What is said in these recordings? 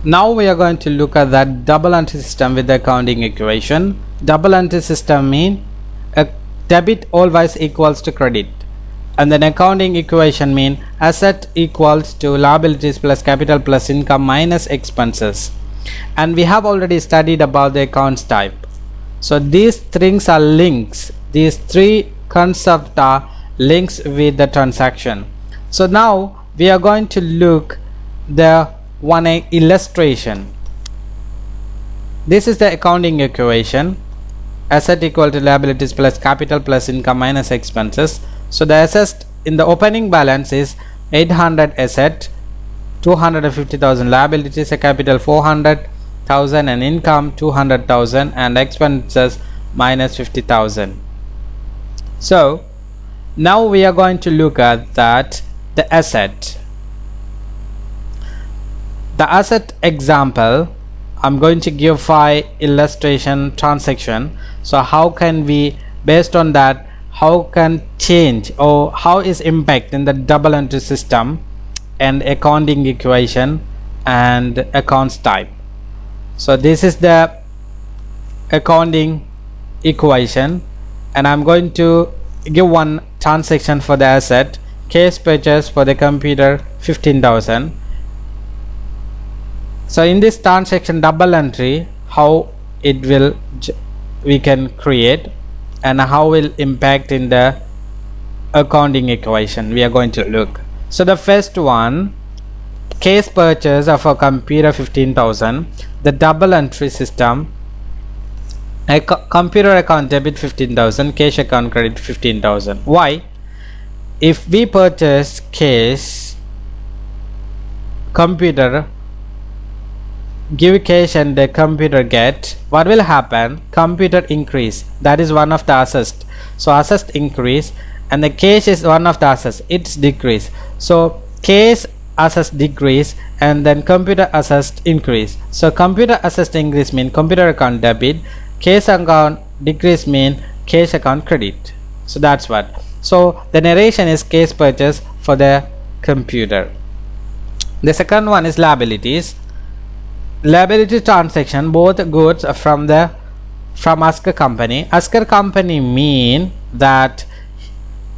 Now we are going to look at that double entry system with the accounting equation. Double entry system mean a debit always equals to credit, and then accounting equation mean asset equals to liabilities plus capital plus income minus expenses. And we have already studied about the accounts type. So these things are links. These three concepts are links with the transaction. So now we are going to look the one illustration. This is the accounting equation. Asset equal to liabilities plus capital plus income minus expenses. So the asset in the opening balance is 800 asset, 250,000 liabilities, a capital 400,000 and income 200,000 and expenses minus 50,000. So now we are going to look at that the asset. The asset example, I'm going to give 5 illustration transaction. So how can we, based on that, how can change or how is impact in the double entry system and accounting equation and accounts type. So this is the accounting equation, and I'm going to give one transaction for the asset. Case purchase for the computer 15,000. So in this transaction double entry, how it will we can create and how will impact in the accounting equation we are going to look. So the first one, case purchase of a computer 15,000. The double entry system, a computer account debit 15,000, cash account credit 15,000. Why? If we purchase case, computer give cash and the computer get, what will happen? Computer increase, that is one of the assets. So assets increase and the cash is one of the assets, it's decrease. So cash assets decrease and then computer assets increase. So computer assets increase mean computer account debit, cash account decrease mean cash account credit. So that's what. So the narration is case purchase for the computer. The second one is liabilities. Liability transaction, both goods from Asker company. Asker company mean that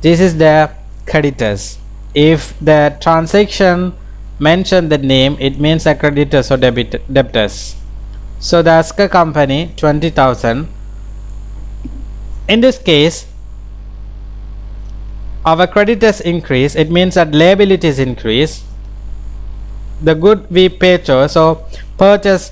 this is the creditors. If the transaction mention the name, it means a creditors or debtors. So the Asker company 20,000. In this case, our creditors increase, it means that liabilities increase. The good we purchase, so purchase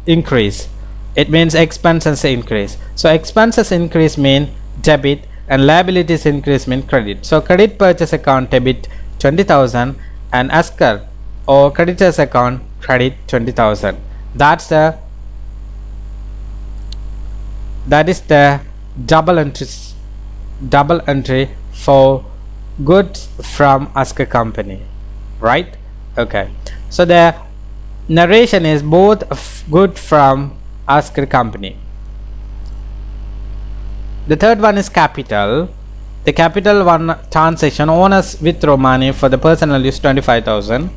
increase, it means expenses increase. So expenses increase mean debit and liabilities increase mean credit. So credit purchase account debit 20,000 and Asker or creditors account credit 20,000. That is the double entry for goods from Asker company, right? Okay, so the narration is both good from Asker company. The third one is capital. The capital one transaction, owners withdraw money for the personal use 25,000.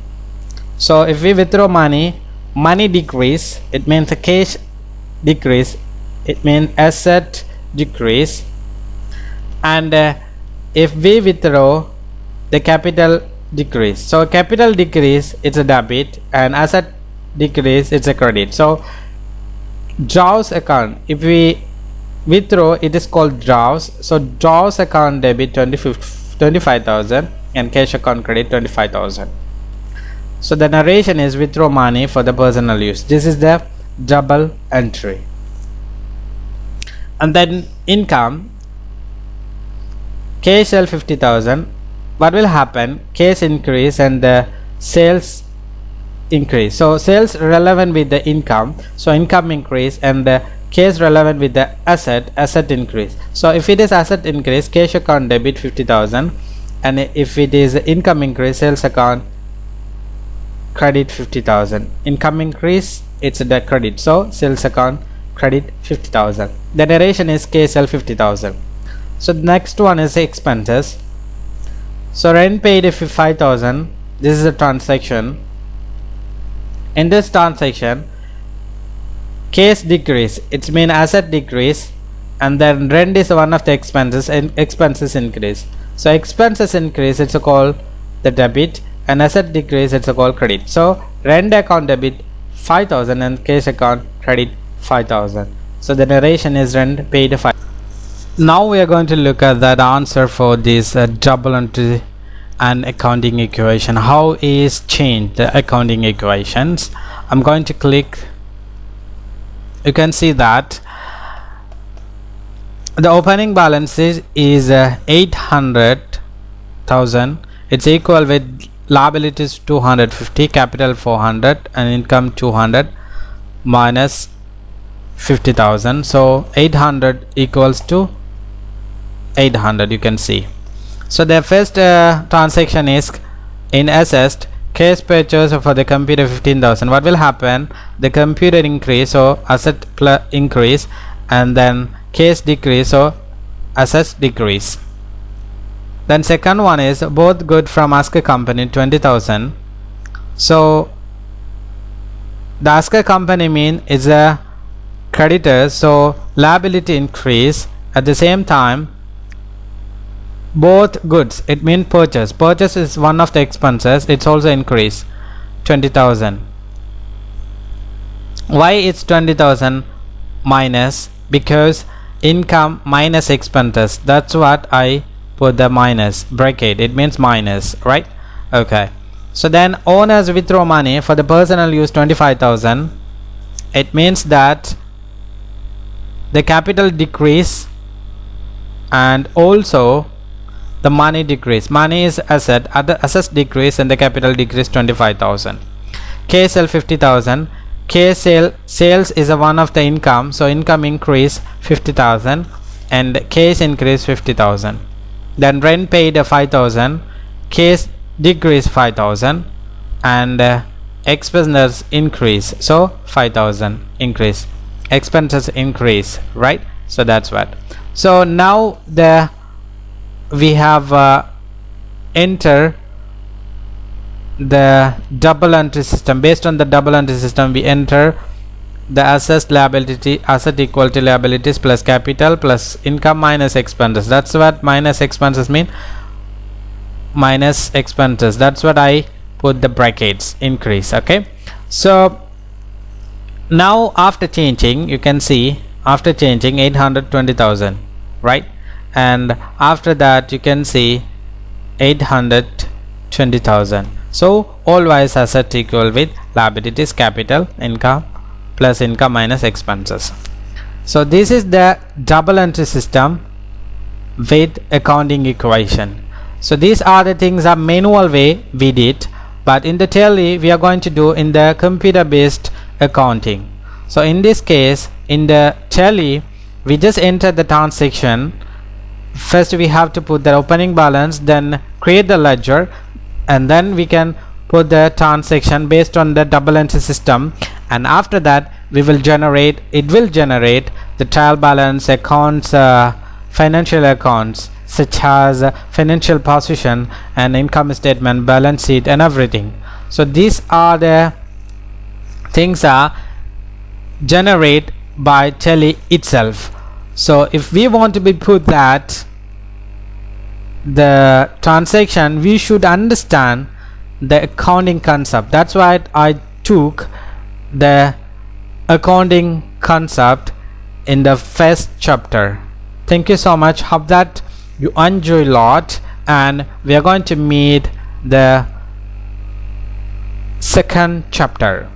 So if we withdraw money decrease, it means the cash decrease, it means asset decrease. And if we withdraw, the capital decrease. So capital decrease, it's a debit, and asset decrease, it's a credit. So draws account, if we withdraw, it is called draws. So draws account debit 25,000 and cash account credit 25,000. So the narration is withdraw money for the personal use. This is the double entry. And then income, cash sell 50,000. What will happen? Cash increase and the sales increase. So sales relevant with the income, so income increase, and the cash relevant with the asset increase. So if it is asset increase, cash account debit 50,000, and if it is income increase, sales account credit 50,000. Income increase, it's the credit, so sales account credit 50,000. The narration is cash sell 50,000. So the next one is expenses. So rent paid 5,000. This is a transaction. in this transaction, case decrease, it means asset decrease, and then rent is one of the expenses, and expenses increase. So expenses increase, it's called the debit, and asset decrease, it's called credit. So rent account debit 5,000 and cash account credit 5,000. So the narration is rent paid 5. Now we are going to look at that answer for this double entry and accounting equation. How is changed the accounting equations? I'm going to click. You can see that the opening balance is 800,000. It's equal with liabilities 250, capital 400, and income 200 minus 50,000. So 800 equals to 800, you can see. So the first transaction is in assessed case purchase for the computer 15,000. What will happen? The computer increase, so asset plus increase, and then case decrease, so assets decrease. Then second one is both good from Asker company 20,000. So the Asker company mean is a creditor, so liability increase. At the same time, both goods, it means purchase is one of the expenses, it's also increase 20,000. Why it's 20,000 minus? Because income minus expenses, that's what I put the minus bracket, it means minus, right? Okay, so then owners withdraw money for the personal use 25,000. It means that the capital decrease and also the money decrease. Money is asset, other assets decrease, and the capital decrease 25,000. K sale 50,000. K sales is a one of the income, so income increase 50,000 and case increase 50,000. Then rent paid 5,000, case decrease 5,000, and expenses increase, so 5,000 increase, expenses increase, right? So that's what. So now we have enter the double entry system. Based on the double entry system, we enter the assessed liability, asset equal to liabilities plus capital plus income minus expenses. That's what minus expenses mean, minus expenses. That's what I put the brackets, increase. Okay, so now after changing, you can see after changing 820,000, right? And after that you can see 820,000. So always asset equal with liabilities, capital, income plus income minus expenses. So this is the double entry system with accounting equation. So these are the things a manual way we did, but in the tally we are going to do in the computer based accounting. So in this case, in the tally we just enter the transaction. First we have to put the opening balance, then create the ledger, and then we can put the transaction based on the double entry system, and after that it will generate the trial balance accounts, financial accounts such as financial position and income statement, balance sheet, and everything. So these are the things are generate by tally itself. So if we want to be put that the transaction, we should understand the accounting concept. That's why I took the accounting concept in the first chapter. Thank you so much. Hope that you enjoy a lot, and we are going to meet the second chapter.